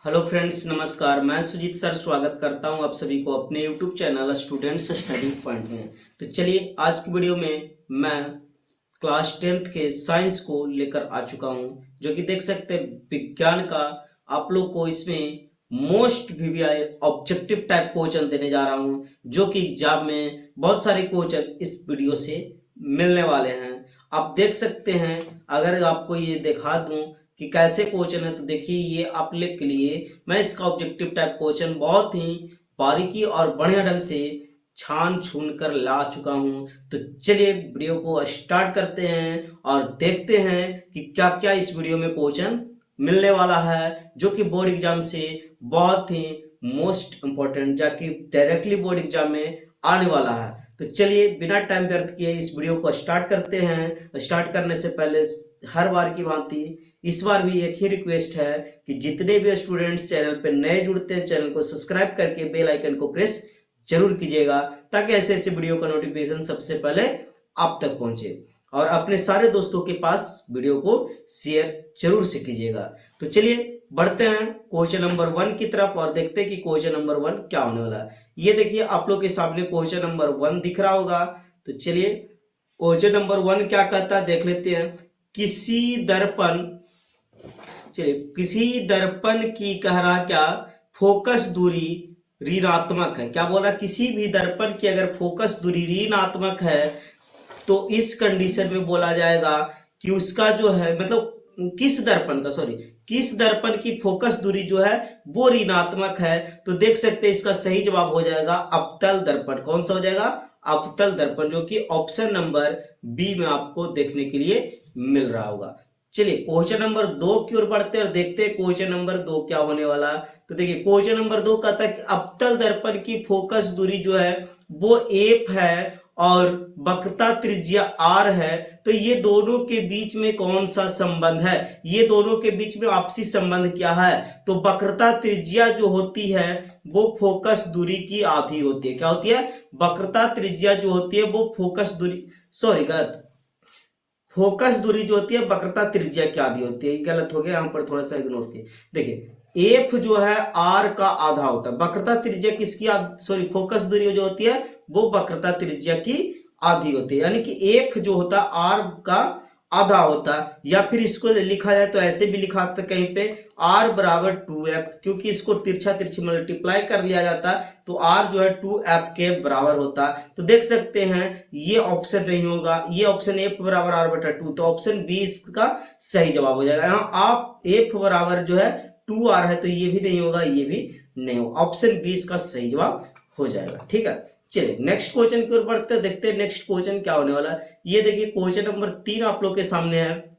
Hello friends, नमस्कार। मैं Sujit sir स्वागत करता हूं आप सभी को अपने YouTube channel students study point में। तो चलिए आज की वीडियो में मैं क्लास 10th के साइंस को लेकर आ चुका हूं, जो कि देख सकते हैं विज्ञान का आप लोग को इसमें most VVI objective type question देने जा रहा हूं, जो कि एग्जाम में बहुत सारे क्वेश्चन इस वीडियो से मिलने वाले हैं। आप देख सकते हैं, अगर आपको ये दिखा दूं कि कैसे क्वेश्चन है तो देखिए ये आप लोग के लिए मैं इसका ऑब्जेक्टिव टाइप क्वेश्चन बहुत ही बारीकी और बढ़िया ढंग से छान छून कर ला चुका हूं। तो चलिए वीडियो को स्टार्ट करते हैं और देखते हैं कि क्या क्या इस वीडियो में क्वेश्चन मिलने वाला है, जो कि बोर्ड एग्जाम से बहुत ही मोस्ट इंपॉर्टेंट, जाकि डायरेक्टली बोर्ड एग्जाम में आने वाला है। तो चलिए बिना टाइम व्यर्थ किए इस वीडियो को स्टार्ट करते हैं। स्टार्ट करने से पहले हर बार की भांति इस बार भी एक ही रिक्वेस्ट है कि जितने भी स्टूडेंट्स चैनल पर नए जुड़ते हैं चैनल को सब्सक्राइब करके बेल आइकन को प्रेस जरूर कीजिएगा, ताकि ऐसे ऐसे वीडियो का नोटिफिकेशन सबसे पहले आप तक पहुंचे। और अपने सारे दोस्तों के पास वीडियो को शेयर जरूर से कीजिएगा। तो चलिए बढ़ते हैं क्वेश्चन नंबर 1 की तरफ और देखते हैं कि क्वेश्चन नंबर 1 क्या होने वाला है। ये देखिए आप लोग के सामने क्वेश्चन नंबर 1 दिख रहा होगा। तो चलिए क्वेश्चन नंबर 1 क्या कहता है देख लेते हैं। किसी दर्पण की कह रहा क्या फोकस दूरी ऋणात्मक है। क्या बोल रहा, किसी भी दर्पण की अगर फोकस दूरी ऋणात्मक है तो इस कंडीशन में बोला जाएगा कि उसका जो है मतलब किस दर्पण की फोकस दूरी जो है वो ऋणात्मक है। तो देख सकते हैं इसका सही जवाब हो जाएगा अवतल दर्पण। कौन सा हो जाएगा? अवतल दर्पण, जो कि ऑप्शन नंबर बी में आपको देखने के लिए मिल रहा होगा। चलिए क्वेश्चन नंबर 2 की ओर बढ़ते हैं और देखते हैं क्वेश्चन नंबर 2 क्या होने वाला है। तो देखिए क्वेश्चन नंबर 2 कहता है कि अवतल दर्पण की फोकस दूरी जो है वो एफ है और वक्रता त्रिज्या आर है। तो ये दोनों के बीच में कौन सा संबंध है? ये दोनों के बीच में आपसी संबंध क्या है? तो वक्रता त्रिज्या जो होती है वो फोकस दूरी की आधी होती है। क्या होती है? वक्रता त्रिज्या जो होती है वो फोकस दूरी जो होती है वक्रता त्रिज्या की आधी होती है। गलत हो गया, यहाँ पर थोड़ा सा इग्नोर किए। देखिए एफ जो है आर का आधा होता है। वक्रता त्रिज्या किसकी फोकस दूरी जो होती है वो वक्रता त्रिज्या की आधी होती है, यानी कि एफ जो होता है आर का आधा होता है। या फिर इसको लिखा जाए तो ऐसे भी लिखा था कहीं पे r बराबर 2f, क्योंकि इसको तिरछा तिरछी मल्टीप्लाई कर लिया जाता है तो r जो है 2f के बराबर होता है। तो देख सकते हैं ये ऑप्शन नहीं होगा, ये ऑप्शन f बराबर r बटा 2, तो ऑप्शन बी इसका सही जवाब हो जाएगा। यहाँ आप f बराबर जो है 2r है तो ये भी नहीं होगा, ये भी नहीं होगा। ऑप्शन बी इसका सही जवाब हो जाएगा। ठीक है, चलिए नेक्स्ट क्वेश्चन की ओर बढ़ते हैं, देखते हैं नेक्स्ट क्वेश्चन क्या होने वाला है। ये देखिए क्वेश्चन नंबर 3 आप लोग के सामने है।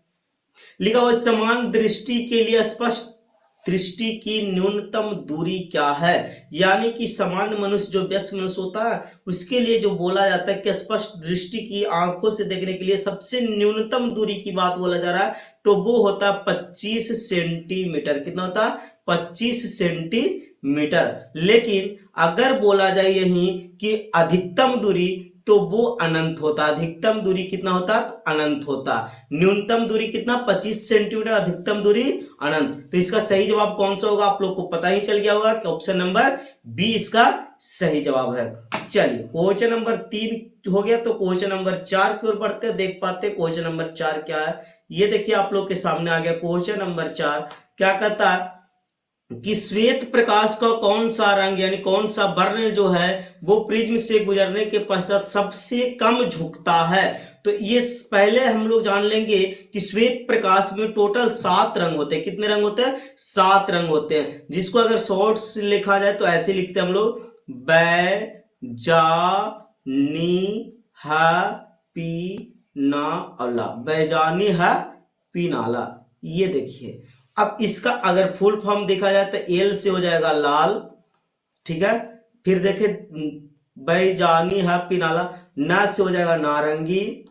लिखा हुआ समान दृष्टि के लिए स्पष्ट दृष्टि की न्यूनतम दूरी क्या है। यानी कि सामान्य मनुष्य जो व्यस्क मनुष्य होता है उसके लिए जो बोला जाता है कि स्पष्ट दृष्टि की आंखों से देखने के लिए सबसे न्यूनतम दूरी की बात बोला जा रहा है, तो वो होता है 25 सेंटीमीटर। कितना होता है? 25 सेंटीमीटर। लेकिन अगर बोला जाए यही कि अधिकतम दूरी तो वो अनंत होता। अधिकतम दूरी कितना होता? तो अनंत होता। न्यूनतम दूरी कितना? 25 सेंटीमीटर, अधिकतम दूरी अनंत। तो इसका सही जवाब कौन सा होगा आप लोग को पता ही चल गया होगा कि ऑप्शन नंबर बी इसका सही जवाब है। चलिए क्वेश्चन नंबर 3 हो गया, तो क्वेश्चन नंबर 4 की ओर बढ़ते हैं, देख पाते हैं क्वेश्चन नंबर 4 क्या है। ये देखिए आप लोग के सामने आ गया क्वेश्चन नंबर 4। क्या कहता है कि श्वेत प्रकाश का कौन सा रंग यानी कौन सा वर्ण जो है वो प्रिज्म से गुजरने के पश्चात सबसे कम झुकता है। तो ये पहले हम लोग जान लेंगे कि श्वेत प्रकाश में टोटल 7 रंग होते हैं। कितने रंग होते हैं? 7 रंग होते हैं, जिसको अगर शॉर्ट्स लिखा जाए तो ऐसे लिखते हैं हम लोग बै जा नी है पी ना अला। बैजानी है पीनाला। ये देखिए अब इसका अगर फुल फॉर्म देखा जाए तो एल से हो जाएगा लाल, ठीक है। फिर देखे बैजानी है पीनाला, ना से हो जाएगा नारंगी,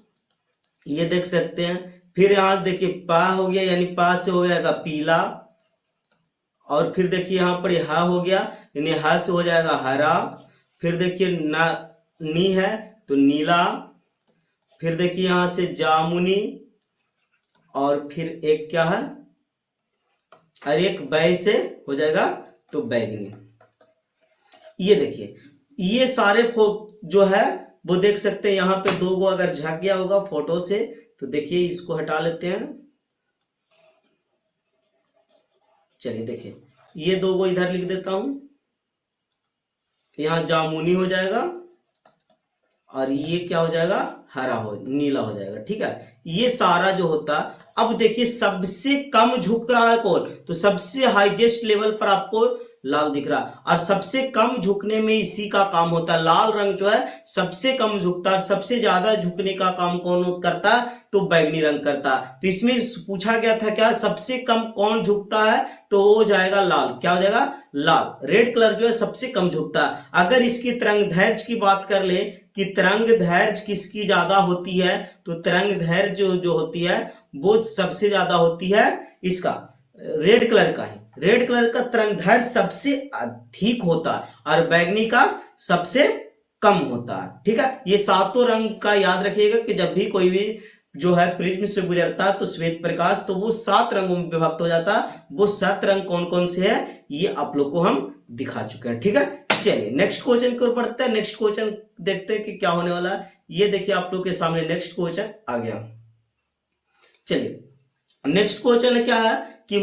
ये देख सकते हैं। फिर यहां देखिए पा हो गया यानी पा से हो जाएगा पीला, और फिर देखिए यहां पर हा हो गया यानी हा से हो जाएगा हरा। फिर देखिए ना नी है तो नीला। फिर देखिए यहां से जामुनी, और फिर एक क्या है और एक बै से हो जाएगा तो बैगनी। ये देखिए ये सारे जो है वो देख सकते हैं, यहाँ पे 2 गो अगर झक गया होगा फोटो से तो देखिए इसको हटा लेते हैं। चलिए देखिए ये 2 गो इधर लिख देता हूं, यहाँ जामुनी हो जाएगा और ये क्या हो जाएगा, हरा हो नीला हो जाएगा। ठीक है, ये सारा जो होता। अब देखिए सबसे कम झुक रहा है कौन, तो सबसे हाईएस्ट लेवल पर आपको लाल दिख रहा है, और सबसे कम झुकने में इसी का काम होता है। लाल रंग जो है सबसे कम झुकता है, सबसे ज्यादा झुकने का काम कौन करता है, तो बैगनी रंग करता है। तो इसमें पूछा गया था क्या, सबसे कम कौन झुकता है, तो हो जाएगा लाल। क्या हो जाएगा, लाल। रेड कलर जो है सबसे कम झुकता है। अगर इसकी तरंग धैर्य की बात कर ले कि तरंग धैर्य किसकी ज्यादा होती है, तो तरंग धैर्य जो होती है वो सबसे ज्यादा होती है इसका रेड कलर का है। रेड कलर का तरंग धैर्य सबसे अधिक होता है और बैगनी का सबसे कम होता है। ठीक है, ये सातों रंग का याद रखिएगा कि जब भी कोई भी जो है प्रिज्म से गुजरता है तो श्वेत प्रकाश, तो वो 7 रंगों में विभक्त हो जाता है। वो 7 रंग कौन कौन से है ये आप लोग को हम दिखा चुके हैं। ठीक है, चलिए नेक्स्ट क्वेश्चन की ओर बढ़ते हैं। नेक्स्ट क्वेश्चन देखते हैं कि क्या होने वाला है। ये देखिए आप लोग के सामने नेक्स्ट क्वेश्चन आ गया। चलिए नेक्स्ट क्वेश्चन क्या है कि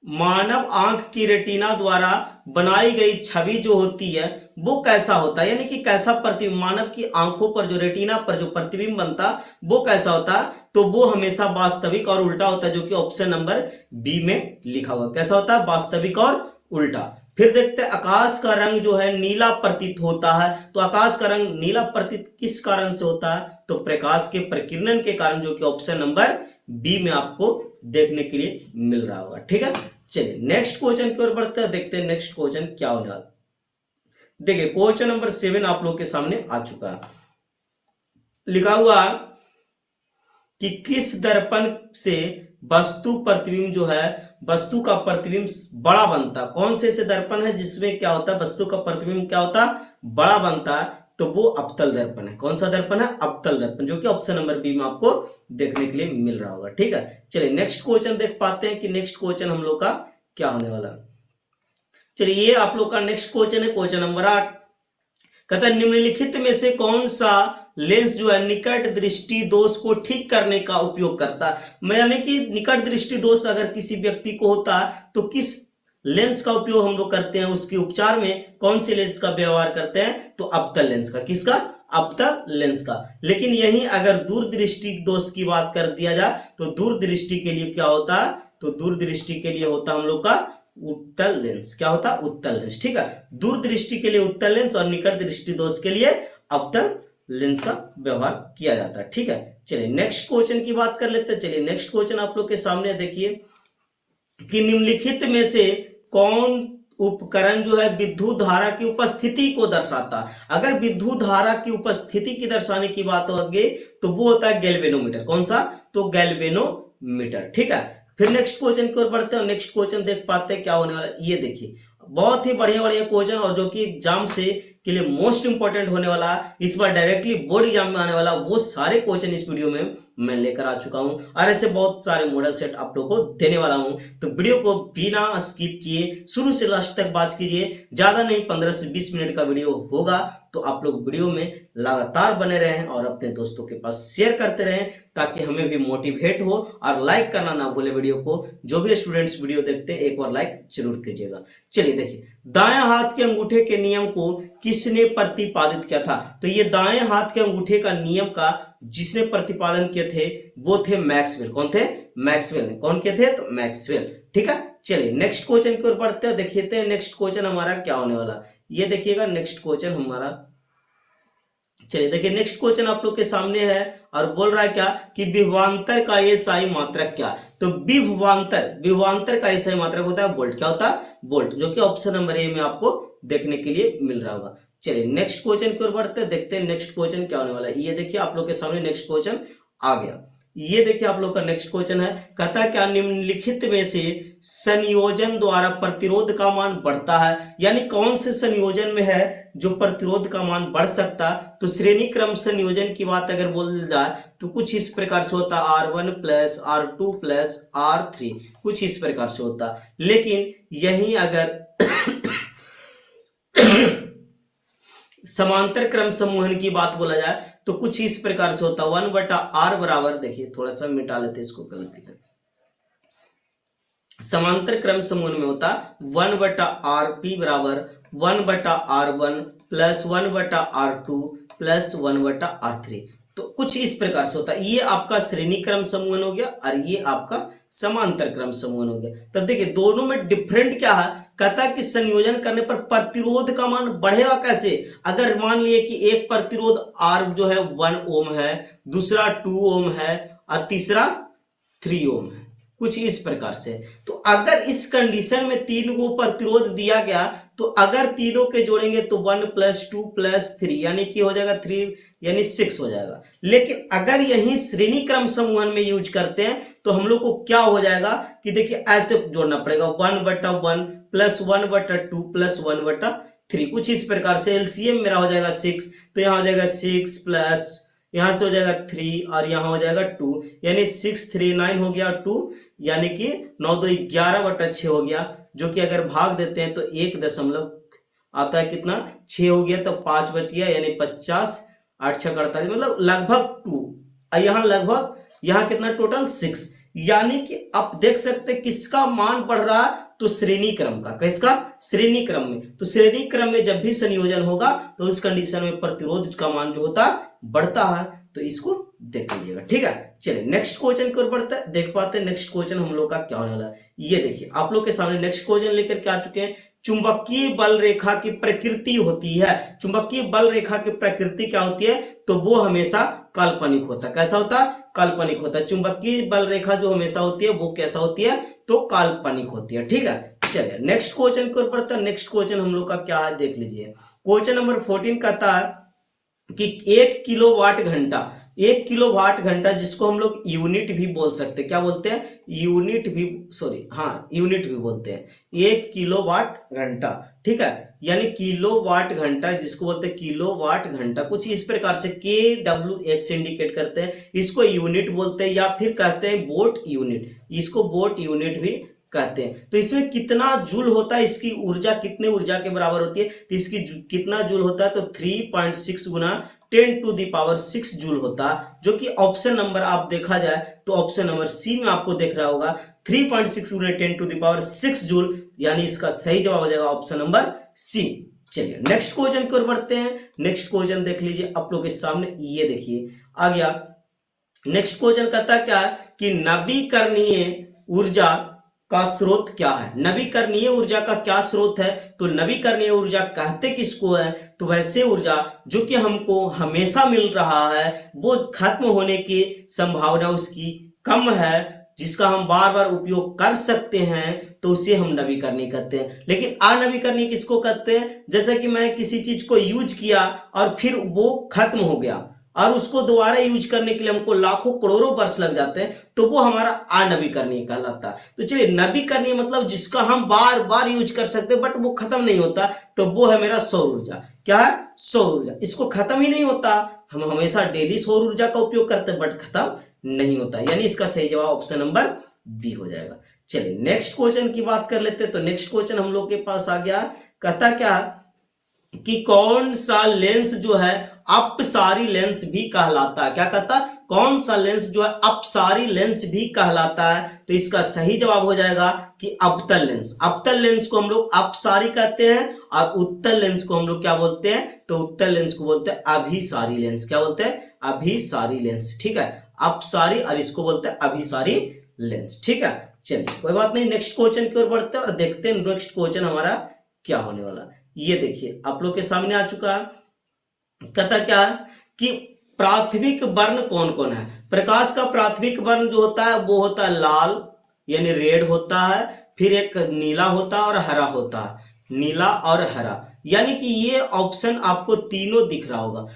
मानव आंख की रेटिना द्वारा बनाई गई छवि जो होती है वो कैसा होता है, यानी कि कैसा प्रतिबिंब, मानव की आंखों पर जो रेटिना पर जो प्रतिबिंब बनता वो कैसा होता है, तो वो हमेशा वास्तविक और उल्टा होता है, जो कि ऑप्शन नंबर बी में लिखा हुआ। कैसा होता है, वास्तविक और उल्टा। फिर देखते हैं आकाश का रंग जो है नीला प्रतीत होता है, तो आकाश का रंग नीला प्रतीत किस कारण से होता है, तो प्रकाश के प्रकीर्णन के कारण, जो कि ऑप्शन नंबर बी में आपको देखने के लिए मिल रहा होगा। ठीक है, चलिए नेक्स्ट क्वेश्चन की ओर बढ़ते हैं, देखते हैं नेक्स्ट क्वेश्चन क्या होने वाला। देखिए क्वेश्चन नंबर 7 आप लोग के सामने आ चुका है। लिखा हुआ कि किस दर्पण से वस्तु प्रतिबिंब जो है, वस्तु का प्रतिबिंब बड़ा बनता, कौन से दर्पण है जिसमें क्या होता है, वस्तु का प्रतिबिंब क्या होता है, बड़ा बनता है, तो वो अवतल दर्पण है। कौन सा दर्पण है, अवतल दर्पण, जो कि ऑप्शन नंबर बी में आपको देखने के लिए मिल रहा होगा। ठीक है, चलिए नेक्स्ट क्वेश्चन देख पाते हैं कि नेक्स्ट क्वेश्चन हम लोग का क्या होने वाला है। चलिए ये आप लोग का नेक्स्ट क्वेश्चन है, क्वेश्चन नंबर 8। कहता है निम्नलिखित में से कौन सा लेंस जो है निकट दृष्टि दोष को ठीक करने का उपयोग करता है, यानी कि निकट दृष्टि दोष अगर किसी व्यक्ति को होता है तो किस लेंस का उपयोग हम लोग करते हैं, उसके उपचार में कौन से लेंस का व्यवहार करते हैं, तो अवतल लेंस का। किसका, अवतल लेंस का। लेकिन यही अगर दूरदृष्टि दोष की बात कर दिया जाए तो दूरदृष्टि के लिए क्या होता है, तो दूरदृष्टि के लिए होता हम लोग का उत्तल लेंस। क्या होता, उत्तल लेंस। ठीक है, दूरदृष्टि के लिए उत्तल लेंस और निकट दृष्टि दोष के लिए अवतल लेंस का व्यवहार किया जाता है। ठीक है, चलिए नेक्स्ट क्वेश्चन की बात कर लेते हैं। चलिए नेक्स्ट क्वेश्चन आप लोग के सामने देखिए कि निम्नलिखित में से कौन उपकरण जो है विद्युत धारा की उपस्थिति को दर्शाता है। अगर विद्युत धारा की उपस्थिति की दर्शाने की बात होगी तो वो होता है गैल्वेनोमीटर। कौन सा, तो गैल्वेनोमीटर। ठीक है, फिर नेक्स्ट क्वेश्चन की ओर बढ़ते हैं। नेक्स्ट क्वेश्चन देख पाते हैं क्या होने वाला। ये देखिए बहुत ही बढ़िया बढ़िया क्वेश्चन, और जो कि एग्जाम से के लिए मोस्ट इंपॉर्टेंट होने वाला, इस बार डायरेक्टली बोर्ड एग्जाम में आने वाला, वो सारे क्वेश्चन इस वीडियो में मैं लेकर आ चुका हूं, और ऐसे बहुत सारे मॉडल सेट आप लोग को देने वाला हूं। तो वीडियो को बिना स्किप किए शुरू से लास्ट तक बात कीजिए। ज्यादा नहीं 15 से 20 मिनट का वीडियो होगा, तो आप लोग वीडियो में लगातार बने रहें और अपने दोस्तों के पास शेयर करते रहें, ताकि हमें भी मोटिवेट हो। और लाइक करना ना भूले वीडियो को। जो भी स्टूडेंट्स वीडियो देखते हैं एक बार लाइक जरूर कीजिएगा। चलिए देखिए दाएं हाथ के अंगूठे के नियम को किसने प्रतिपादित किया था, तो ये दाएं हाथ के अंगूठे का नियम का जिसने प्रतिपादन किए थे वो थे मैक्सवेल। कौन थे, मैक्सवेल ने। कौन किए थे, तो मैक्सवेल। ठीक है, चलिए नेक्स्ट क्वेश्चन की ओर बढ़ते हैं। देखिए नेक्स्ट क्वेश्चन हमारा क्या होने वाला, ये देखिएगा नेक्स्ट क्वेश्चन हमारा। चलिए देखिए नेक्स्ट क्वेश्चन आप लोग के सामने है और बोल रहा है क्या कि विभवांतर का ये सही मात्रक क्या, तो विभवांतर का ये सही मात्रक होता है वोल्ट। क्या होता है, वोल्ट, जो कि ऑप्शन नंबर ए में आपको देखने के लिए मिल रहा होगा। चलिए नेक्स्ट क्वेश्चन की ओर बढ़ते हैं, देखते हैं नेक्स्ट क्वेश्चन क्या होने वाला है। ये देखिए आप लोग के सामने नेक्स्ट क्वेश्चन आ गया। ये देखिए आप लोग का नेक्स्ट क्वेश्चन है, कहता क्या निम्नलिखित में से संयोजन द्वारा प्रतिरोध का मान बढ़ता है, यानी कौन से संयोजन में है जो प्रतिरोध का मान बढ़ सकता। तो श्रेणी क्रम संयोजन की बात अगर बोल जाए तो कुछ इस प्रकार से होता R1 plus R2 plus R3, कुछ इस प्रकार से होता। लेकिन यही अगर समांतर क्रम समूहन की बात बोला जाए तो कुछ इस प्रकार से होता, 1/r बराबर, देखिए थोड़ा सा मिटा लेते इसको, गलती है, समांतर क्रम समूहन में होता 1/rp बराबर 1/r1 plus 1/r2 plus 1/r3। तो कुछ इस प्रकार से होता है। ये आपका श्रेणी क्रम समूहन हो गया और ये आपका समांतर क्रम समूहन हो गया। तो देखिए दोनों में डिफरेंट क्या है, कहता है कि संयोजन करने पर प्रतिरोध का मान बढ़ेगा कैसे। अगर मान लिए कि एक प्रतिरोध R जो है 1 ओम है, दूसरा 2 ओम है और तीसरा 3 ओम है, कुछ इस प्रकार से। तो अगर इस कंडीशन में 3 को प्रतिरोध दिया गया तो अगर तीनों के जोड़ेंगे तो 1 + 2 + 3 यानी कि हो जाएगा 3 यानी 6 हो जाएगा। लेकिन अगर यही श्रेणी क्रम समूहन में यूज करते हैं तो हम लोग को क्या हो जाएगा कि देखिए ऐसे जोड़ना पड़ेगा 1/1 प्लस 1/2 प्लस 1/3, कुछ इस प्रकार से। एलसीएम मेरा हो जाएगा 6, तो यहाँ हो जाएगा 6 प्लस यहाँ से हो जाएगा 3 और यहाँ हो जाएगा 2, यानी 6 3 9 हो गया 2, यानी कि 9 2 11/6 हो गया, जो कि अगर भाग देते हैं तो 1 दशमलव आता है कितना 6 हो गया, तो 5 बच गया, यानी 50 8 6 48, मतलब लगभग 2, और यहाँ लगभग यहाँ कितना टोटल 6, यानी कि आप देख सकते हैं किसका मान बढ़ रहा है, तो श्रेणी क्रम का। किसका? श्रेणी क्रम में। तो श्रेणी क्रम में जब भी संयोजन होगा तो उस कंडीशन में प्रतिरोध का मान जो होता है बढ़ता है। तो इसको देख लीजिएगा, ठीक है। चलिए नेक्स्ट क्वेश्चन की ओर बढ़ते हैं, देख पाते हैं नेक्स्ट क्वेश्चन हम लोग का क्या होने वाला है। ये देखिए आप लोग के सामने नेक्स्ट क्वेश्चन लेकर के आ चुके हैं। चुंबकीय बल रेखा की प्रकृति होती है, चुंबकीय बल रेखा की प्रकृति क्या होती है, तो वो हमेशा काल्पनिक होता है। कैसा होता है? काल्पनिक होता है। चुंबकीय बल रेखा जो हमेशा होती है वो कैसा होती है, तो काल्पनिक होती है, ठीक है। चलिए नेक्स्ट क्वेश्चन की ओर बढ़ते हैं। नेक्स्ट क्वेश्चन हम लोग का क्या है देख लीजिए। क्वेश्चन नंबर 14 कहता है कि 1 किलोवाट घंटा, 1 किलोवाट घंटा जिसको हम लोग यूनिट भी बोल सकते हैं, क्या बोलते हैं? यूनिट भी, सॉरी हाँ यूनिट भी बोलते हैं। 1 किलोवाट घंटा, ठीक है, यानी किलोवाट घंटा जिसको बोलते हैं किलोवाट घंटा, कुछ इस प्रकार से KWH से इंडिकेट करते हैं, इसको यूनिट बोलते हैं, या फिर कहते हैं वोट यूनिट, इसको वोट यूनिट भी कहते हैं। तो इसमें कितना जूल होता है, इसकी ऊर्जा कितने ऊर्जा के बराबर होती है, तो इसकी कितना जूल होता है, तो 3.6 गुना 10⁶ जूल होता है, जो कि ऑप्शन नंबर आप देखा जाए तो ऑप्शन नंबर सी में आपको देख रहा होगा 3.6 गुना 10⁶ जूल, यानी इसका सही जवाब हो जाएगा ऑप्शन नंबर सी। चलिए नेक्स्ट क्वेश्चन की ओर बढ़ते हैं। नेक्स्ट क्वेश्चन देख लीजिए आप लोग के सामने, ये देखिए आ गया। नेक्स्ट क्वेश्चन कहता क्या है कि नवीकरणीय ऊर्जा का स्रोत क्या है। नवीकरणीय ऊर्जा का क्या स्रोत है, तो नवीकरणीय ऊर्जा कहते किसको है, तो वैसे ऊर्जा जो कि हमको हमेशा मिल रहा है, वो खत्म होने की संभावना उसकी कम है, जिसका हम बार बार उपयोग कर सकते हैं, तो उसे हम नवीकरणीय कहते हैं। लेकिन अनवीकरणीय किसको कहते हैं, जैसे कि मैं किसी चीज को यूज किया और फिर वो खत्म हो गया और उसको दोबारा यूज करने के लिए हमको लाखों करोड़ों वर्ष लग जाते हैं, तो वो हमारा अनवीकरणीय कहलाता है। तो चलिए नवीकरणीय मतलब जिसका हम बार बार यूज कर सकते हैं बट वो खत्म नहीं होता, तो वो है मेरा सौर ऊर्जा। क्या है? सौर ऊर्जा। इसको खत्म ही नहीं होता, हम हमेशा डेली सौर ऊर्जा का उपयोग करते हैं बट खत्म नहीं होता, यानी इसका सही जवाब ऑप्शन नंबर बी हो जाएगा। चलिए नेक्स्ट क्वेश्चन की बात कर लेते हैं। तो नेक्स्ट क्वेश्चन हम लोग के पास आ गया, कहता क्या कि कौन सा लेंस जो है अपसारी लेंस भी कहलाता है। क्या कहता है? कौन सा लेंस जो है अपसारी लेंस भी कहलाता है, तो इसका सही जवाब हो जाएगा कि अवतल लेंस। अवतल लेंस को हम लोग अपसारी कहते हैं और उत्तल लेंस को हम लोग क्या बोलते हैं, तो उत्तल लेंस को बोलते हैं अभिसारी लेंस। क्या बोलते हैं? अभिसारी लेंस, ठीक है। अपसारी और इसको बोलते हैं अभिसारी लेंस, ठीक है। चलिए कोई बात नहीं, नेक्स्ट क्वेश्चन की ओर बढ़ते हैं और देखते हैं नेक्स्ट क्वेश्चन हमारा क्या होने वाला है। ये देखिए आप लोग के सामने आ चुका है। कहता क्या है कि प्राथमिक वर्ण कौन कौन है। प्रकाश का प्राथमिक वर्ण जो होता है वो होता है लाल, यानी रेड होता है, फिर एक नीला होता है और हरा होता है, नीला और हरा। यानी कि ये ऑप्शन आपको तीनों दिख रहा होगा,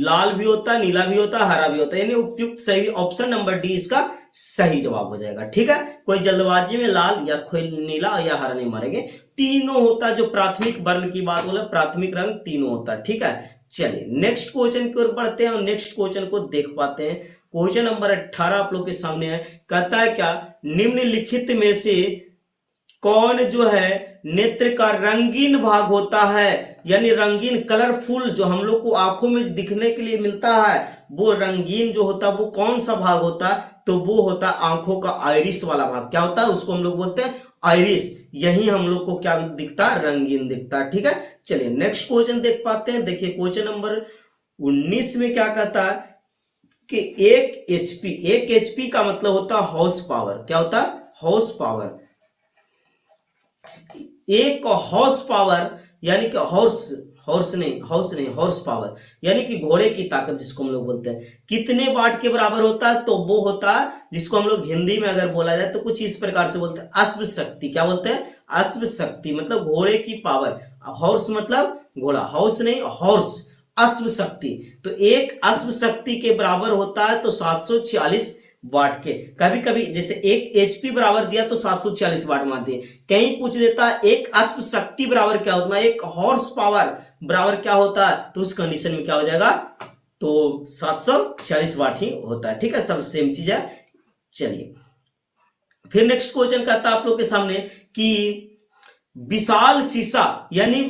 लाल भी होता, नीला भी होता, हरा भी होता, यानी उपयुक्त सही ऑप्शन नंबर डी इसका सही जवाब हो जाएगा। ठीक है, कोई जल्दबाजी में लाल या कोई नीला या हरा नहीं मारेंगे, तीनों होता। जो प्राथमिक वर्ण की बात बोला, प्राथमिक रंग तीनों होता। ठीक है, चलिए नेक्स्ट क्वेश्चन की ओर बढ़ते हैं और नेक्स्ट क्वेश्चन को देख पाते हैं। क्वेश्चन नंबर 18 आप लोग के सामने है। कहता है क्या, निम्नलिखित में से कौन जो है नेत्र का रंगीन भाग होता है, यानी रंगीन कलरफुल जो हम लोग को आंखों में दिखने के लिए मिलता है, वो रंगीन जो होता है वो कौन सा भाग होता है? तो वो होता है आंखों का आइरिस वाला भाग। क्या होता है? उसको हम लोग बोलते हैं आइरिस। यही हम लोग को क्या दिखता है? रंगीन दिखता है। ठीक है, चलिए नेक्स्ट क्वेश्चन देख पाते हैं। देखिए क्वेश्चन नंबर 19 में क्या कहता है कि 1 HP का मतलब होता है हॉर्स पावर। क्या होता है? Horse power. एक हॉर्स पावर यानी कि हॉर्स पावर यानी कि घोड़े की ताकत जिसको हम लोग बोलते हैं, कितने वाट के बराबर होता है? तो वो होता है जिसको हम लोग हिंदी में अगर बोला जाए तो कुछ इस प्रकार से बोलते हैं, अश्व शक्ति। क्या बोलते हैं? अश्व शक्ति, मतलब घोड़े की पावर। हॉर्स मतलब घोड़ा, हॉर्स नहीं, हॉर्स, अश्व शक्ति। तो एक अश्व शक्ति के बराबर होता है तो 746 वाट के। कभी कभी जैसे 1 HP बराबर दिया तो 746 वाट मान दिए। कहीं पूछ देता है एक अश्व शक्ति बराबर क्या होता है, एक हॉर्स पावर बराबर क्या होता है, तो उस कंडीशन में क्या हो जाएगा? तो 746 वाट ही होता है। ठीक है, सब सेम चीज है। चलिए फिर नेक्स्ट क्वेश्चन कहता है आप लोग के सामने कि विशाल शीशा यानी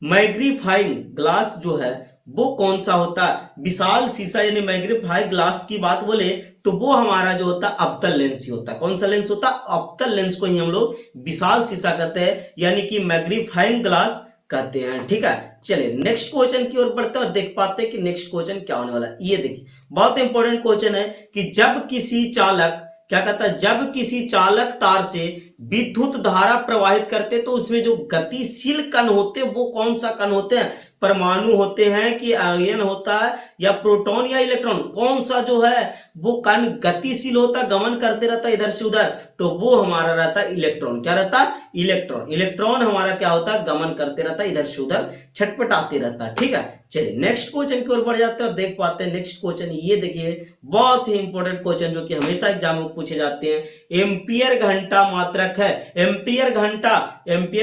मैग्नीफाइंग ग्लास जो है वो कौन सा होता है? विशाल शीशा यानी मैग्नीफाइंग ग्लास की बात बोले तो वो हमारा जो होता है अवतल लेंस ही होता है। कौन सा लेंस होता है? अवतल लेंस को ही हम लोग विशाल शीशा कहते हैं, यानी कि मैग्नीफाइंग ग्लास कहते हैं। ठीक है, चलिए नेक्स्ट क्वेश्चन की ओर बढ़ते हैं और देख पाते हैं कि नेक्स्ट क्वेश्चन क्या होने वाला है। ये देखिए बहुत इंपॉर्टेंट क्वेश्चन है कि जब किसी चालक, क्या कहता है, जब किसी चालक तार से विद्युत धारा प्रवाहित करते तो उसमें जो गतिशील कण होते वो कौन सा कण होते हैं? परमाणु होते हैं कि आयन होता है या प्रोटॉन या इलेक्ट्रॉन? कौन सा जो है वो कण गतिशील होता, गमन करते रहता इधर से उधर? तो वो हमारा रहता है इलेक्ट्रॉन। क्या रहता है? इलेक्ट्रॉन। इलेक्ट्रॉन हमारा क्या होता है? गमन करते रहता है इधर से उधर, छटपटाते रहता है। ठीक है, चलिए नेक्स्ट क्वेश्चन की ओर बढ़ जाते हैं और देख पाते हैं नेक्स्ट क्वेश्चन। ये देखिए बहुत ही इंपॉर्टेंट क्वेश्चन जो कि हमेशा एग्जाम में पूछे जाते हैं। एम्पियर घंटा मात्रक है। एम्पियर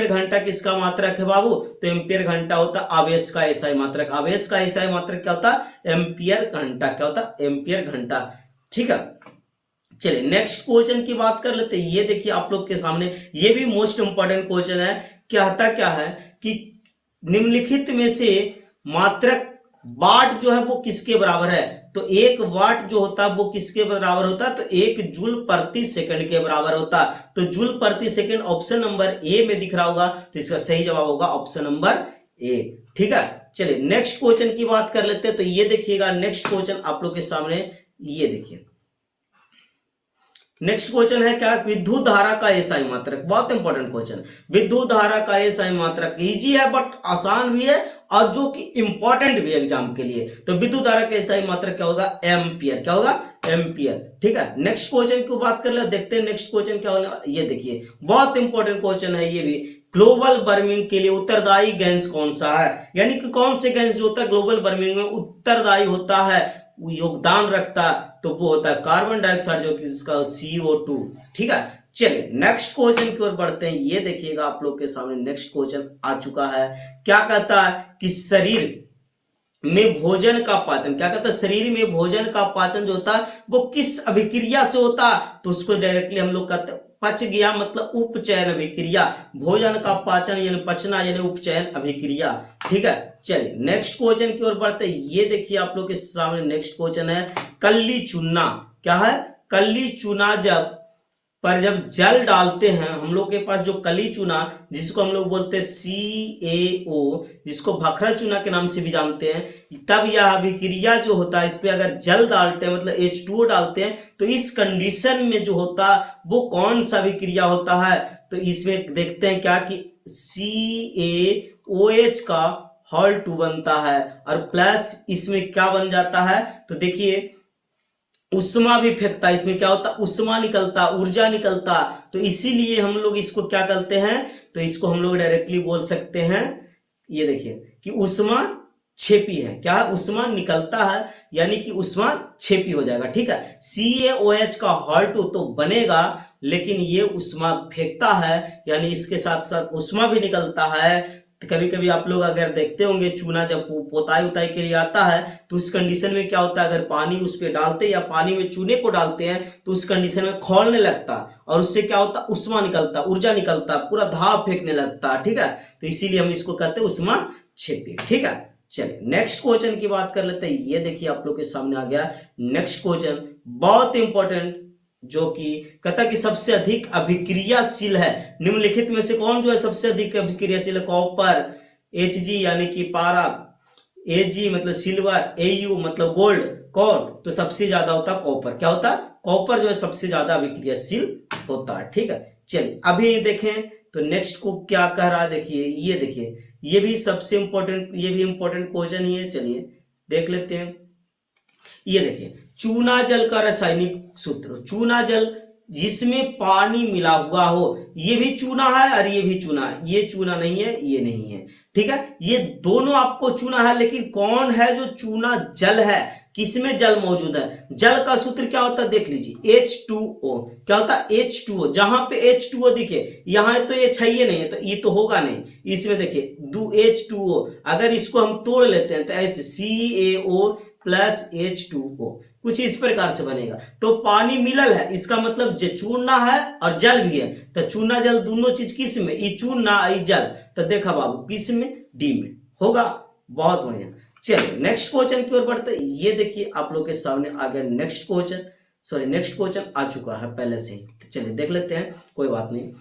घंटा किसका मात्रक है बाबू? तो एम्पियर घंटा होता आवेश का एसआई मात्रक। आवेश का एसआई मात्रक क्या होता है? एम्पियर घंटा। क्या होता है? एम्पियर घंटा। ठीक है, चलिए नेक्स्ट क्वेश्चन की बात कर लेते हैं। ये देखिए आप लोग के सामने, ये भी मोस्ट इंपॉर्टेंट क्वेश्चन है। कहता क्या है कि निम्नलिखित में से मात्रक वाट जो है वो किसके बराबर है? तो 1 वाट जो होता है वो किसके बराबर होता है? तो 1 जूल प्रति सेकंड के बराबर होता है। तो जूल प्रति सेकंड ऑप्शन नंबर ए में दिख रहा होगा, तो इसका सही जवाब होगा ऑप्शन नंबर ए। ठीक है, चलिए नेक्स्ट क्वेश्चन की बात कर लेते हैं। तो ये देखिएगा नेक्स्ट क्वेश्चन आप लोग के सामने, ये देखिए नेक्स्ट क्वेश्चन है क्या? विद्युत धारा का एसआई मात्रक। बहुत इंपॉर्टेंट क्वेश्चन। विद्युत धारा का एसआई मात्रक इजी है बट आसान भी है और जो कि इंपॉर्टेंट भी है एग्जाम के लिए। तो विद्युत धारा का एसआई मात्रक क्या होगा? एम्पियर। क्या होगा? एम्पियर। ठीक है, नेक्स्ट क्वेश्चन की बात कर ले, देखते हैं नेक्स्ट क्वेश्चन क्या होने वाला। ये देखिए बहुत इंपॉर्टेंट क्वेश्चन है ये भी। ग्लोबल वार्मिंग के लिए उत्तरदायी गैस कौन सा है? यानी कि कौन से गैस जो होता है ग्लोबल वार्मिंग में उत्तरदायी होता है, योगदान रखता है, तो वो होता है कार्बन डाइऑक्साइड जो कि इसका CO2। ठीक है, चलिए नेक्स्ट क्वेश्चन की ओर बढ़ते हैं। ये देखिएगा आप लोग के सामने नेक्स्ट क्वेश्चन आ चुका है। क्या कहता है कि शरीर में भोजन का पाचन, क्या कहता है? शरीर में भोजन का पाचन जो होता है वो किस अभिक्रिया से होता है? तो उसको डायरेक्टली हम लोग कहते हैं पच गया, मतलब उपचयन अभिक्रिया। भोजन का पाचन यानी पचना यानी उपचयन अभिक्रिया। ठीक है, चलिए नेक्स्ट क्वेश्चन की ओर बढ़ते हैं। ये देखिए आप लोग के सामने नेक्स्ट क्वेश्चन है कल्ली चूना। क्या है? कल्ली चूना जब जल डालते हैं हम लोग के पास, जो कली चूना जिसको हम लोग बोलते हैं CaO, जिसको भखरा चूना के नाम से भी जानते हैं, तब यह अभिक्रिया जो होता है इस पे अगर जल डालते हैं मतलब H2O डालते हैं, तो इस कंडीशन में जो होता वो कौन सा अभिक्रिया होता है? तो इसमें देखते हैं क्या कि CaOH का Hal 2 बनता है और प्लस इसमें क्या बन जाता है? तो देखिए उष्मा भी फेंकता है, इसमें क्या होता? उष्मा निकलता, ऊर्जा निकलता। तो इसीलिए हम लोग इसको क्या कहते हैं? तो इसको हम लोग डायरेक्टली बोल सकते हैं ये देखिए कि उष्मा छेपी है, क्या है, उष्मा निकलता है, यानी कि उष्मा छेपी हो जाएगा। ठीक है, CaOH का Hal2 तो बनेगा, लेकिन ये उष्मा फेंकता है, यानी इसके साथ साथ उष्मा भी निकलता है। तो कभी कभी आप लोग अगर देखते होंगे चूना जब पोताई उताई के लिए आता है तो उस कंडीशन में क्या होता है, अगर पानी उस पर डालते या पानी में चूने को डालते हैं तो उस कंडीशन में खौलने लगता और उससे क्या होता, उष्मा निकलता, ऊर्जा निकलता, पूरा धाव फेंकने लगता। ठीक है, तो इसीलिए हम इसको कहते हैं उष्मा छेपी। ठीक है, चलिए नेक्स्ट क्वेश्चन की बात कर लेते हैं। ये देखिए आप लोग के सामने आ गया नेक्स्ट क्वेश्चन, बहुत इंपॉर्टेंट, जो कि कहता कि सबसे अधिक अभिक्रियाशील है निम्नलिखित में से कौन जो है सबसे अधिक अभिक्रियाशील है, कॉपर, Hg यानी कि पारा, Ag मतलब सिल्वर, Au मतलब गोल्ड, कौन, तो सबसे ज्यादा होता है कॉपर। क्या होता है, कॉपर जो है सबसे ज्यादा अभिक्रियाशील होता है। ठीक है, चलिए अभी देखें तो नेक्स्ट को क्या कह रहा है, देखिए ये देखिए, ये भी सबसे इंपॉर्टेंट, ये भी इंपॉर्टेंट क्वेश्चन ही है। चलिए देख लेते हैं। ये देखिए चूना जल का रासायनिक सूत्र, चूना जल जिसमें पानी मिला हुआ हो, ये भी चूना है और ये भी चूना है, ये चूना नहीं है, ये नहीं है। ठीक है, ये दोनों आपको चूना है, लेकिन कौन है जो चूना जल है, किसमें जल मौजूद है। जल का सूत्र क्या होता है, देख लीजिए H2O। क्या होता है, H2O। जहां पे H2O दिखे, यहां तो ये चाहिए नहीं है, तो ये तो होगा नहीं, इसमें देखिए H2O, अगर इसको हम तोड़ लेते हैं तो ऐसे CaO प्लस H2O कुछ इस प्रकार से बनेगा। तो पानी मिलल है, इसका मतलब चूना है और जल भी है, तो चूना जल दोनों चीज किस में, ये चूना ये जल, तो देखा बाबू किस में, D में होगा। बहुत बढ़िया, चलिए नेक्स्ट क्वेश्चन की ओर बढ़ते हैं। ये देखिए आप लोग के सामने आ गया next question, sorry next question आ चुका है पहले से ही, तो चलिए देख लेते हैं, कोई बात नहीं।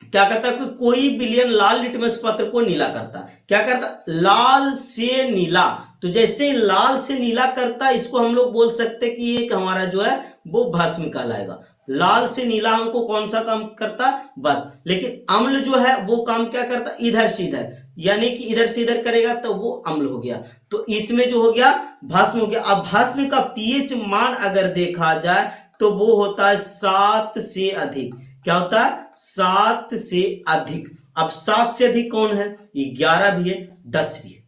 क्या करता है, कोई विलयन लाल लिटमस पत्र को नीला करता, क्या करता, लाल से नीला, तो जैसे लाल से नीला करता इसको हम लोग बोल सकते हैं कि एक हमारा जो है वो भस्म कहलाएगा। लाल से नीला हमको कौन सा काम करता, बस, लेकिन अम्ल जो है वो काम क्या करता, इधर से इधर, यानी कि इधर से इधर करेगा तो वो अम्ल हो गया, तो इसमें जो हो गया भस्म हो गया। अब भस्म का पीएच मान अगर देखा जाए तो वो होता है 7 से अधिक। क्या होता है, 7 से अधिक। अब 7 से अधिक कौन है, ये 11 भी है, 10 भी है।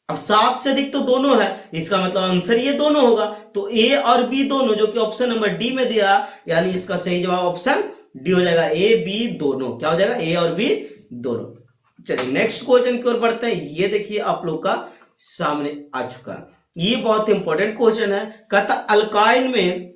अब 7 से अधिक तो दोनों है, इसका मतलब आंसर ये दोनों होगा। तो ए और बी दोनों, जो कि ऑप्शन नंबर डी में दिया, यानी इसका सही जवाब ऑप्शन डी हो जाएगा, ए बी दोनों। क्या हो जाएगा, ए और बी दोनों। चलिए नेक्स्ट क्वेश्चन की ओर बढ़ते हैं। ये देखिए आप लोग का सामने आ चुका है, ये बहुत इंपॉर्टेंट क्वेश्चन है। कहता अल्काइन में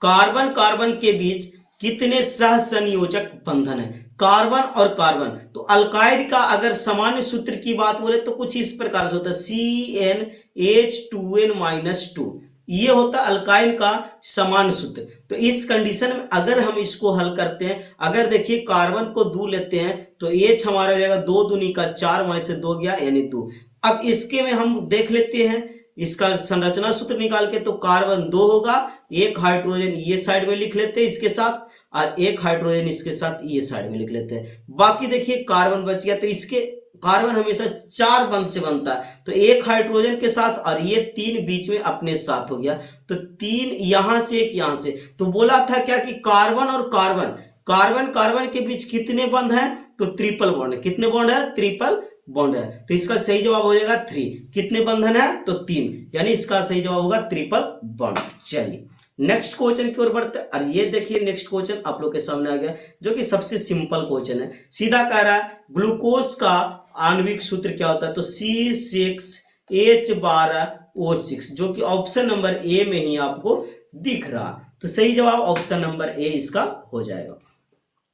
कार्बन कार्बन के बीच कितने सहसंयोजक बंधन है, कार्बन और कार्बन। तो अल्काइड का अगर सामान्य सूत्र की बात बोले तो कुछ इस प्रकार से होता है, CnH2n-2, ये होता है अल्काइन का सामान्य सूत्र। तो इस कंडीशन में अगर हम इसको हल करते हैं, अगर देखिए कार्बन को 2 लेते हैं तो H हमारा हो जाएगा 2 दूनी का 4, वहीं से 2 गया यानी 2। अब इसके में हम देख लेते हैं इसका संरचना सूत्र निकाल के, तो कार्बन 2 होगा, एक हाइड्रोजन ये साइड में लिख लेते हैं इसके साथ, और एक हाइड्रोजन इसके साथ ये साइड में लिख लेते हैं। बाकी देखिए कार्बन बच गया, तो इसके कार्बन हमेशा 4 बंध से बनता है, तो एक हाइड्रोजन के साथ और ये 3 बीच में अपने साथ हो गया, तो 3 यहां से एक यहां से। तो बोला था क्या कि कार्बन और कार्बन, कार्बन कार्बन के बीच कितने बंध हैं, तो ट्रिपल बॉन्ड है। कितने बॉन्ड है, ट्रिपल बॉन्ड है। तो इसका सही जवाब हो जाएगा 3। कितने बंधन है, तो 3, यानी इसका सही जवाब होगा ट्रिपल बॉन्ड। चलिए नेक्स्ट क्वेश्चन की ओर बढ़ते हैं। और ये देखिए नेक्स्ट क्वेश्चन आप लोग के सामने आ गया, जो कि सबसे सिंपल क्वेश्चन है। सीधा कह रहा है ग्लूकोज का आणविक सूत्र क्या होता है, तो C6H12O6, जो कि ऑप्शन नंबर ए में ही आपको दिख रहा। तो सही जवाब ऑप्शन नंबर ए इसका हो जाएगा।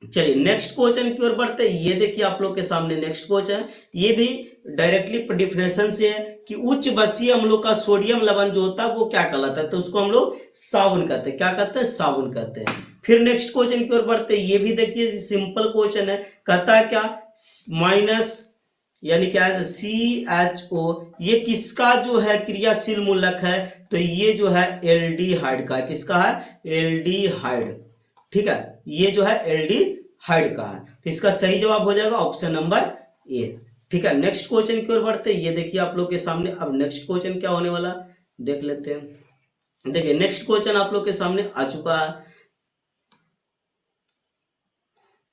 चलिए नेक्स्ट क्वेश्चन की ओर बढ़ते हैं। ये देखिए आप लोग के सामने नेक्स्ट क्वेश्चन, ये भी डायरेक्टली डिफिनेशन से है कि उच्च बसीय अम्लों का सोडियम लवण जो होता है वो क्या कहलाता है, तो उसको हम लोग साबुन कहते हैं। क्या कहते हैं, साबुन कहते हैं। फिर नेक्स्ट क्वेश्चन की ओर बढ़ते हैं। ये भी देखिए सिंपल क्वेश्चन है, कहता है क्या, माइनस यानी क्या है CHO, ये किसका जो है क्रियाशील मूलक है, तो ये जो है एल्डिहाइड का है। किसका है, एल्डिहाइड। ठीक है, ये जो है एल्डिहाइड का है, तो इसका सही जवाब हो जाएगा ऑप्शन नंबर ए। ठीक है, नेक्स्ट क्वेश्चन की ओर बढ़ते हैं। ये देखिए आप लोग के सामने अब नेक्स्ट क्वेश्चन क्या होने वाला देख लेते हैं। देखिए नेक्स्ट क्वेश्चन आप लोग के सामने आ चुका है।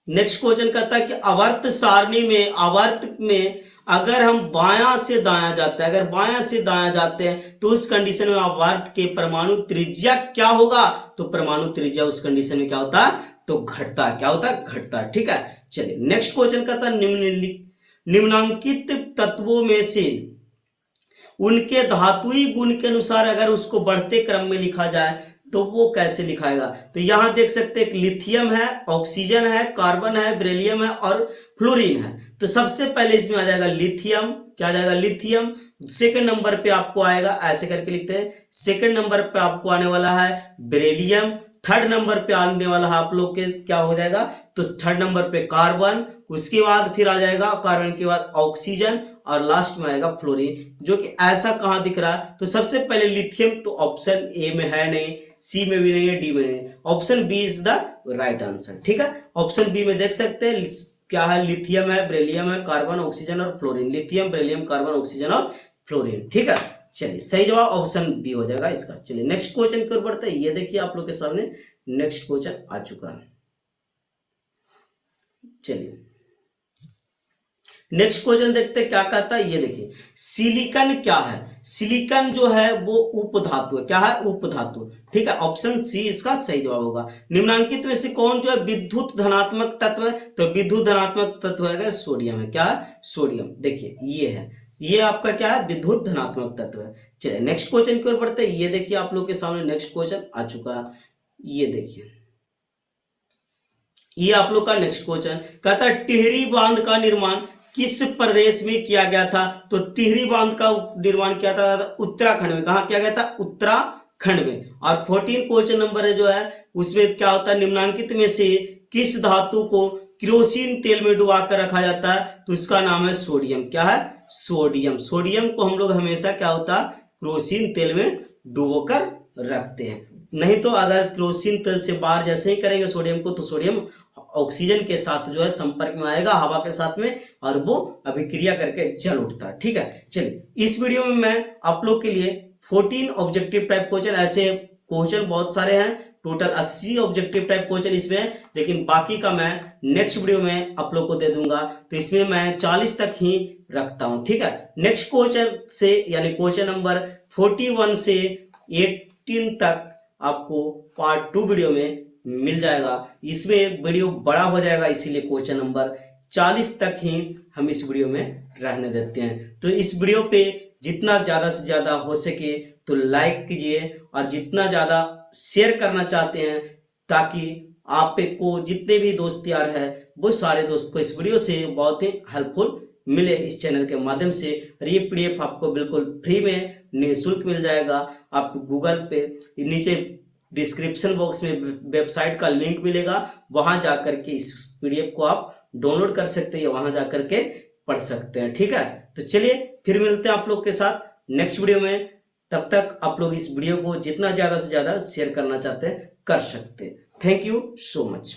नेक्स्ट क्वेश्चन कहता है कि आवर्त सारणी में अगर हम बायां से दायां जाते हैं, अगर बायां से दायां जाते हैं तो उस कंडीशन में अपवार्त के परमाणु त्रिज्या क्या होगा, तो परमाणु त्रिज्या उस कंडीशन में क्या होता है, तो घटता है। क्या होता है, घटता है। ठीक है, चलिए नेक्स्ट क्वेश्चन का था निम्नांकित तत्वों में से उनके धातुई गुण के अनुसार अगर उसको बढ़ते क्रम में लिखा जाए तो वो कैसे लिखाएगा। तो यहां देख सकते हैं लिथियम है, ऑक्सीजन है, कार्बन है, बेरिलियम है और फ्लोरीन है। तो सबसे पहले इसमें आ जाएगा लिथियम। क्या आ जाएगा, लिथियम। सेकंड नंबर पे आपको आएगा, ऐसे करके लिखते हैं, सेकंड नंबर पे आपको आने वाला है बेरिलियम। थर्ड नंबर पे आने वाला है आप लोग के क्या हो जाएगा, तो थर्ड नंबर पे कार्बन। उसके बाद फिर आ जाएगा कार्बन के बाद ऑक्सीजन और लास्ट में आएगा फ्लोरीन, जो कि ऐसा कहां दिख रहा है, तो सबसे पहले लिथियम तो ऑप्शन ए में है नहीं, सी में भी नहीं है, डी में नहीं, option B is the right answer. ठीक है, ऑप्शन बी में देख सकते हैं क्या है, लिथियम है, बेरिलियम है, कार्बन, ऑक्सीजन और fluorine. Lithium, beryllium, carbon, oxygen और फ्लोरीन। ठीक है, चलिए सही जवाब ऑप्शन बी हो जाएगा इसका। चलिए नेक्स्ट क्वेश्चन की ओर बढ़ते हैं। ये देखिए आप लोग के सामने नेक्स्ट क्वेश्चन आ चुका है। चलिए नेक्स्ट क्वेश्चन देखते हैं क्या कहता है। ये देखिए सिलिकॉन क्या है, सिलिकॉन जो है वो उपधातु है। क्या है, उपधातु। ठीक है, ऑप्शन सी इसका सही जवाब होगा। निम्नांकित में से कौन जो है विद्युत धनात्मक तत्व है, तो विद्युत धनात्मक तत्व है सोडियम है। क्या है, सोडियम। देखिए ये है, ये आपका क्या है, विद्युत धनात्मक तत्व है। चलिए नेक्स्ट क्वेश्चन की ओर बढ़ते हैं। ये देखिए आप लोग के सामने नेक्स्ट क्वेश्चन आ चुका है। ये देखिए ये आप लोग का नेक्स्ट क्वेश्चन कहता है टिहरी बांध का निर्माण किस प्रदेश में किया गया था, तो टिहरी बांध का निर्माण किया था उत्तराखंड में। कहा किया गया था, उत्तराखंड में। और 14 क्वेश्चन नंबर है जो है उसमें क्या होता है, निम्नांकित में से किस धातु को केरोसिन तेल में डुबा कर रखा जाता है, तो इसका नाम है सोडियम। क्या है, सोडियम। सोडियम को हम लोग हमेशा क्या होता है, केरोसिन तेल में डुबोकर रखते हैं। नहीं तो अगर केरोसिन तेल से बाहर जैसे ही करेंगे सोडियम को, तो सोडियम ऑक्सीजन के साथ जो है संपर्क में आएगा, हवा के साथ में, और वो अभिक्रिया करके जल उठता है। ठीक है, चलिए इस वीडियो में मैं आप लोग के लिए 14 ऑब्जेक्टिव टाइप क्वेश्चन, ऐसे क्वेश्चन बहुत सारे हैं, टोटल 80 ऑब्जेक्टिव टाइप क्वेश्चन इसमें, लेकिन बाकी का मैं नेक्स्ट वीडियो में आप लोग को दे दूंगा। तो इसमें मैं 40 तक ही रखता हूं। ठीक है, नेक्स्ट क्वेश्चन से यानी क्वेश्चन नंबर 41 से 18 तक आपको पार्ट 2 वीडियो में मिल जाएगा। इसमें वीडियो बड़ा हो जाएगा, इसीलिए क्वेश्चन नंबर 40 तक ही हम इस वीडियो में रहने देते हैं। तो इस वीडियो पे जितना ज़्यादा से ज़्यादा हो सके तो लाइक कीजिए, और जितना ज़्यादा शेयर करना चाहते हैं ताकि आपको जितने भी दोस्त यार है वो सारे दोस्त को इस वीडियो से बहुत ही हेल्पफुल मिले इस चैनल के माध्यम से। और ये PDF आपको बिल्कुल फ्री में निःशुल्क मिल जाएगा। आपको गूगल पे नीचे डिस्क्रिप्शन बॉक्स में वेबसाइट का लिंक मिलेगा, वहां जाकर के इस PDF को आप डाउनलोड कर सकते हैं, वहां जाकर के पढ़ सकते हैं। ठीक है, तो चलिए फिर मिलते हैं आप लोग के साथ नेक्स्ट वीडियो में। तब तक आप लोग इस वीडियो को जितना ज़्यादा से ज़्यादा शेयर करना चाहते हैं कर सकते हैं। Thank you so much.